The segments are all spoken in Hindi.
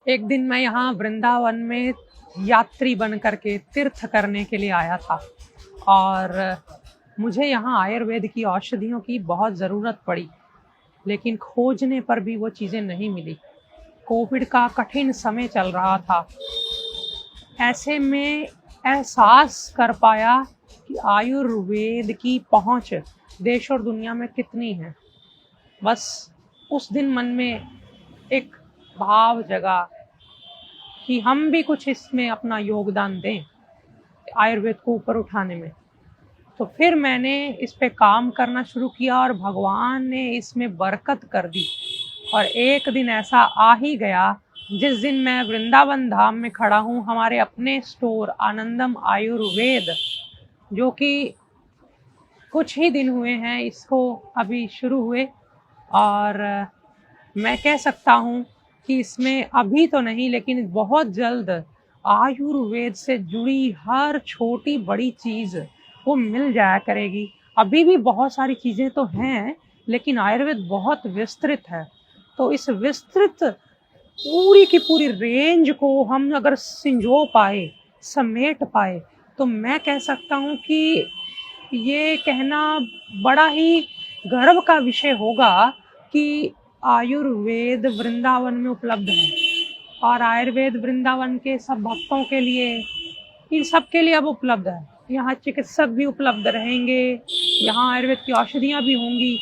एक दिन मैं यहाँ वृंदावन में यात्री बन करके तीर्थ करने के लिए आया था और मुझे यहाँ आयुर्वेद की औषधियों की बहुत ज़रूरत पड़ी, लेकिन खोजने पर भी वो चीज़ें नहीं मिली। कोविड का कठिन समय चल रहा था। ऐसे में एहसास कर पाया कि आयुर्वेद की पहुँच देश और दुनिया में कितनी है। बस उस दिन मन में एक भाव जगा कि हम भी कुछ इसमें अपना योगदान दें आयुर्वेद को ऊपर उठाने में। तो फिर मैंने इस पे काम करना शुरू किया और भगवान ने इसमें बरकत कर दी। और एक दिन ऐसा आ ही गया जिस दिन मैं वृंदावन धाम में खड़ा हूँ, हमारे अपने स्टोर आनंदम आयुर्वेद, जो कि कुछ ही दिन हुए हैं इसको अभी शुरू हुए, और मैं कह सकता हूँ कि इसमें अभी तो नहीं लेकिन बहुत जल्द आयुर्वेद से जुड़ी हर छोटी बड़ी चीज़ वो मिल जाया करेगी। अभी भी बहुत सारी चीज़ें तो हैं, लेकिन आयुर्वेद बहुत विस्तृत है। तो इस विस्तृत पूरी की पूरी रेंज को हम अगर संजो पाए, समेट पाए, तो मैं कह सकता हूँ कि ये कहना बड़ा ही गर्व का विषय होगा कि आयुर्वेद वृंदावन में उपलब्ध है। और आयुर्वेद वृंदावन के सब भक्तों के लिए, इन सब के लिए अब उपलब्ध है। यहाँ चिकित्सक भी उपलब्ध रहेंगे, यहाँ आयुर्वेद की औषधियाँ भी होंगी।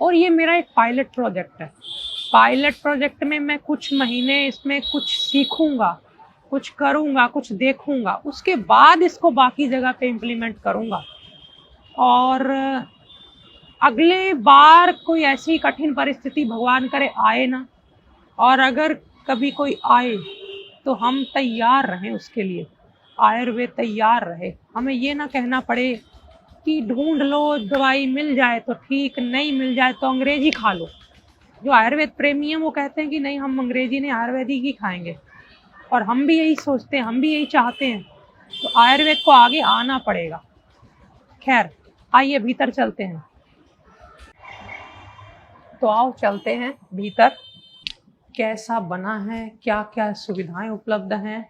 और ये मेरा एक पायलट प्रोजेक्ट है। पायलट प्रोजेक्ट में मैं कुछ महीने इसमें कुछ सीखूंगा, कुछ करूंगा, कुछ देखूंगा, उसके बाद इसको बाकी जगह पे इम्प्लीमेंट करूंगा। और अगले बार कोई ऐसी कठिन परिस्थिति भगवान करे आए ना, और अगर कभी कोई आए तो हम तैयार रहें उसके लिए, आयुर्वेद तैयार रहे। हमें ये ना कहना पड़े कि ढूंढ लो, दवाई मिल जाए तो ठीक, नहीं मिल जाए तो अंग्रेजी खा लो। जो आयुर्वेद प्रेमी हैं वो कहते हैं कि नहीं, हम अंग्रेजी नहीं आयुर्वेदिक ही खाएंगे, और हम भी यही सोचते हैं, हम भी यही चाहते हैं। तो आयुर्वेद को आगे आना पड़ेगा। खैर, आइए भीतर चलते हैं। तो आओ चलते हैं भीतर, कैसा बना है, क्या क्या सुविधाएं उपलब्ध हैं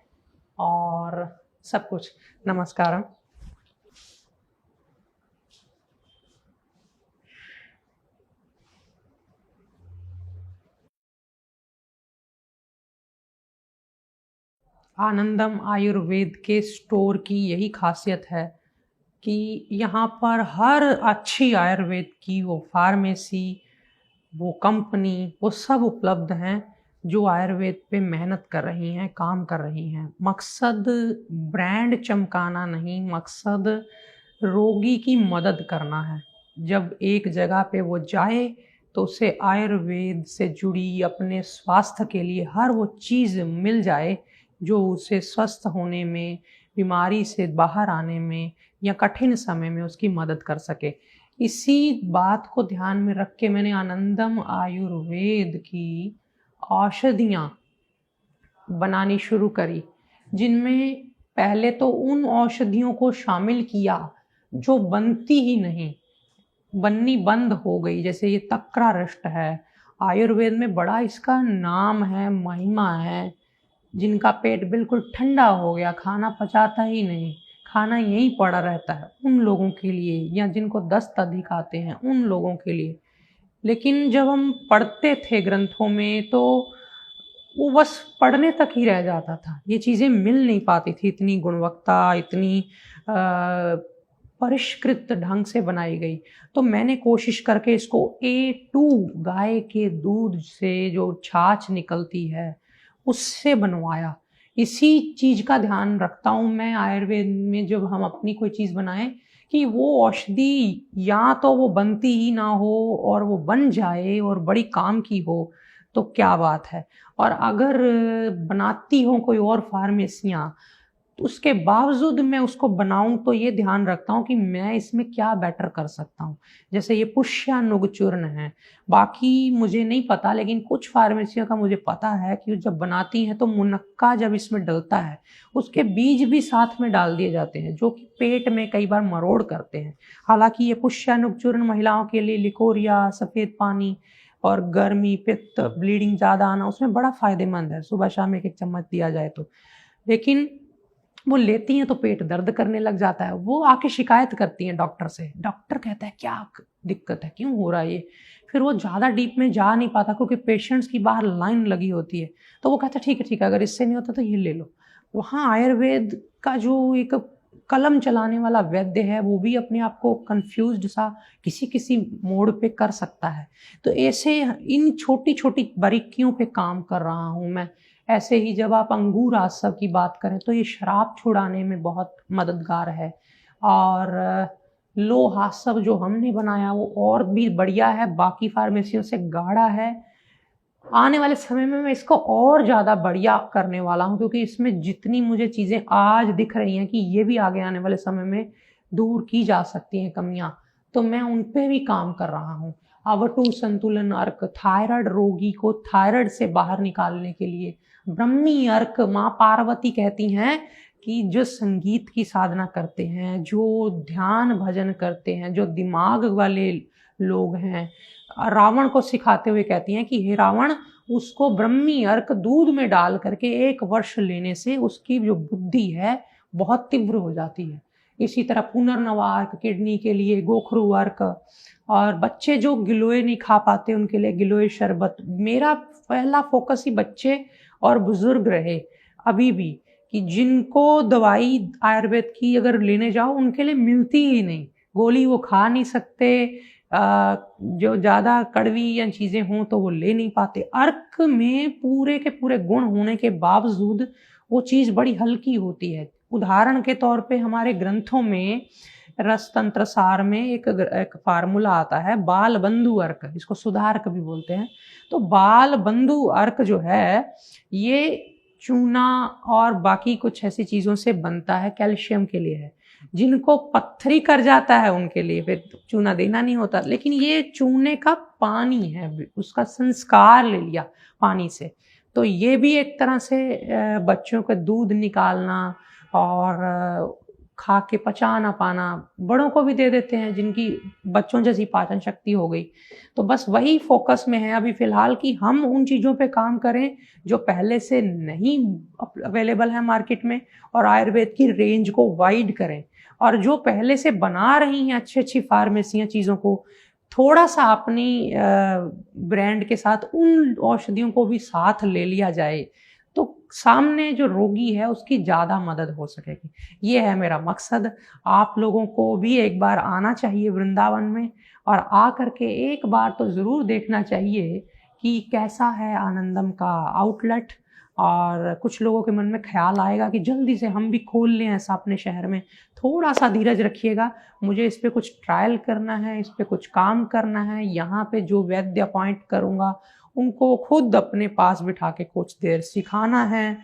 और सब कुछ। नमस्कारम। आनंदम आयुर्वेद के स्टोर की यही खासियत है कि यहाँ पर हर अच्छी आयुर्वेद की वो फार्मेसी, वो कंपनी, वो सब उपलब्ध हैं जो आयुर्वेद पे मेहनत कर रही हैं, काम कर रही हैं। मकसद ब्रांड चमकाना नहीं, मकसद रोगी की मदद करना है। जब एक जगह पे वो जाए तो उसे आयुर्वेद से जुड़ी अपने स्वास्थ्य के लिए हर वो चीज़ मिल जाए जो उसे स्वस्थ होने में, बीमारी से बाहर आने में या कठिन समय में उसकी मदद कर सके। इसी बात को ध्यान में रख के मैंने आनंदम आयुर्वेद की औषधियाँ बनानी शुरू करी, जिनमें पहले तो उन औषधियों को शामिल किया जो बनती ही नहीं, बननी बंद हो गई। जैसे ये तक्रारिष्ट है, आयुर्वेद में बड़ा इसका नाम है, महिमा है। जिनका पेट बिल्कुल ठंडा हो गया, खाना पचाता ही नहीं, खाना यहीं पड़ा रहता है, उन लोगों के लिए, या जिनको दस्त अधिक आते हैं उन लोगों के लिए। लेकिन जब हम पढ़ते थे ग्रंथों में तो वो बस पढ़ने तक ही रह जाता था, ये चीज़ें मिल नहीं पाती थी। इतनी गुणवत्ता, इतनी परिष्कृत ढंग से बनाई गई। तो मैंने कोशिश करके इसको A2 गाय के दूध से जो छाछ निकलती है उससे बनवाया। इसी चीज़ का ध्यान रखता हूँ मैं आयुर्वेद में, जब हम अपनी कोई चीज़ बनाएं, कि वो औषधि या तो वो बनती ही ना हो, और वो बन जाए और बड़ी काम की हो तो क्या बात है। और अगर बनाती हो कोई और फार्मेसियाँ, तो उसके बावजूद मैं उसको बनाऊं तो ये ध्यान रखता हूँ कि मैं इसमें क्या बेटर कर सकता हूँ। जैसे ये पुष्यानुग चूर्ण है, बाकी मुझे नहीं पता, लेकिन कुछ फार्मेसियों का मुझे पता है कि जब बनाती हैं तो मुनक्का जब इसमें डलता है उसके बीज भी साथ में डाल दिए जाते हैं, जो कि पेट में कई बार मरोड़ करते हैं। हालांकि ये पुष्यानुग चूर्ण महिलाओं के लिए लिकोरिया, सफ़ेद पानी और गर्मी, पित्त, ब्लीडिंग ज़्यादा आना, उसमें बड़ा फ़ायदेमंद है, सुबह शाम एक एक चम्मच दिया जाए तो। लेकिन वो लेती हैं तो पेट दर्द करने लग जाता है, वो आके शिकायत करती हैं डॉक्टर से। डॉक्टर कहता है क्या दिक्कत है, क्यों हो रहा है ये? फिर वो ज़्यादा डीप में जा नहीं पाता क्योंकि पेशेंट्स की बाहर लाइन लगी होती है। तो वो कहता है ठीक है, अगर इससे नहीं होता तो ये ले लो। वहाँ आयुर्वेद का जो एक कलम चलाने वाला वैद्य है, वो भी अपने आप को कन्फ्यूज़्ड सा किसी मोड़ पे कर सकता है। तो ऐसे इन छोटी-छोटी बारीकियों पे काम कर रहा हूँ मैं। ऐसे ही जब आप अंगूर आसव की बात करें तो ये शराब छुड़ाने में बहुत मददगार है। और लोह आसव जो हमने बनाया वो और भी बढ़िया है, बाकी फार्मेसियों से गाढ़ा है। आने वाले समय में मैं इसको और ज़्यादा बढ़िया करने वाला हूँ, क्योंकि इसमें जितनी मुझे चीज़ें आज दिख रही हैं कि ये भी आगे आने वाले समय में दूर की जा सकती हैं कमियाँ, तो मैं उन पे भी काम कर रहा हूँ। आवटु संतुलन अर्क, थायराइड रोगी को थायराइड से बाहर निकालने के लिए। ब्रह्मी अर्क, माँ पार्वती कहती हैं कि जो संगीत की साधना करते हैं, जो ध्यान भजन करते हैं, जो दिमाग वाले लोग हैं, रावण को सिखाते हुए कहती हैं कि हे रावण, उसको ब्रह्मी अर्क दूध में डाल करके 1 वर्ष लेने से उसकी जो बुद्धि है बहुत तीव्र हो जाती है। इसी तरह पुनर्नवा अर्क किडनी के लिए, गोखरू अर्क, और बच्चे जो गिलोय नहीं खा पाते उनके लिए गिलोय शरबत। मेरा पहला फोकस ही बच्चे और बुजुर्ग रहे अभी भी, कि जिनको दवाई आयुर्वेद की अगर लेने जाओ उनके लिए मिलती ही नहीं, गोली वो खा नहीं सकते, जो ज़्यादा कड़वी या चीज़ें हों तो वो ले नहीं पाते। अर्क में पूरे के पूरे गुण होने के बावजूद वो चीज़ बड़ी हल्की होती है। उदाहरण के तौर पे हमारे ग्रंथों में रस तंत्र सार में एक फार्मूला आता है, बाल बंधु अर्क, इसको सुधारक भी बोलते हैं। तो बाल बंधु अर्क जो है ये चूना और बाकी कुछ ऐसी चीज़ों से बनता है, कैल्शियम के लिए है। जिनको पत्थरी कर जाता है उनके लिए फिर चूना देना नहीं होता, लेकिन ये चूने का पानी है, उसका संस्कार ले लिया पानी से। तो ये भी एक तरह से बच्चों का दूध निकालना और खा के पचा ना पाना, बड़ों को भी दे देते हैं जिनकी बच्चों जैसी पाचन शक्ति हो गई। तो बस वही फोकस में है अभी फ़िलहाल कि हम उन चीज़ों पे काम करें जो पहले से नहीं अवेलेबल है मार्केट में, और आयुर्वेद की रेंज को वाइड करें। और जो पहले से बना रही हैं अच्छी-अच्छी फार्मेसियाँ चीज़ों को, थोड़ा-सा अपनी ब्रांड के साथ उन औषधियों को भी साथ ले लिया जाए, तो सामने जो रोगी है उसकी ज़्यादा मदद हो सकेगी। ये है मेरा मकसद। आप लोगों को भी एक बार आना चाहिए वृंदावन में, और आ कर के एक बार तो ज़रूर देखना चाहिए कि कैसा है आनंदम का आउटलेट। और कुछ लोगों के मन में ख़्याल आएगा कि जल्दी से हम भी खोल लें ऐसा अपने शहर में। थोड़ा-सा धीरज रखिएगा, मुझे इस पे कुछ ट्रायल करना है, इस पे कुछ काम करना है। यहाँ पे जो वैद्य अपॉइंट करूँगा उनको खुद अपने पास बिठा के कुछ देर सिखाना है,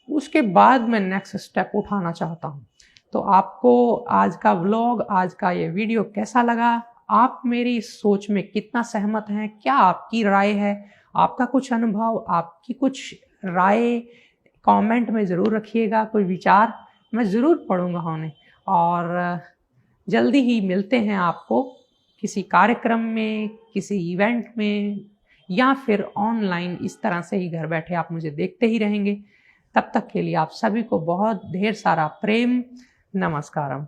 उसके बाद मैं नेक्स्ट स्टेप उठाना चाहता हूँ। तो आपको आज का व्लॉग, आज का ये वीडियो कैसा लगा? आप मेरी इस सोच में कितना सहमत हैं? क्या आपकी राय है? आपका कुछ अनुभव, आपकी कुछ राय कमेंट में ज़रूर रखिएगा, कोई विचार मैं ज़रूर पढ़ूँगा उन्हें। और जल्दी ही मिलते हैं आपको किसी कार्यक्रम में, किसी इवेंट में, या फिर ऑनलाइन। इस तरह से ही घर बैठे आप मुझे देखते ही रहेंगे। तब तक के लिए आप सभी को बहुत ढेर सारा प्रेम। नमस्कारम।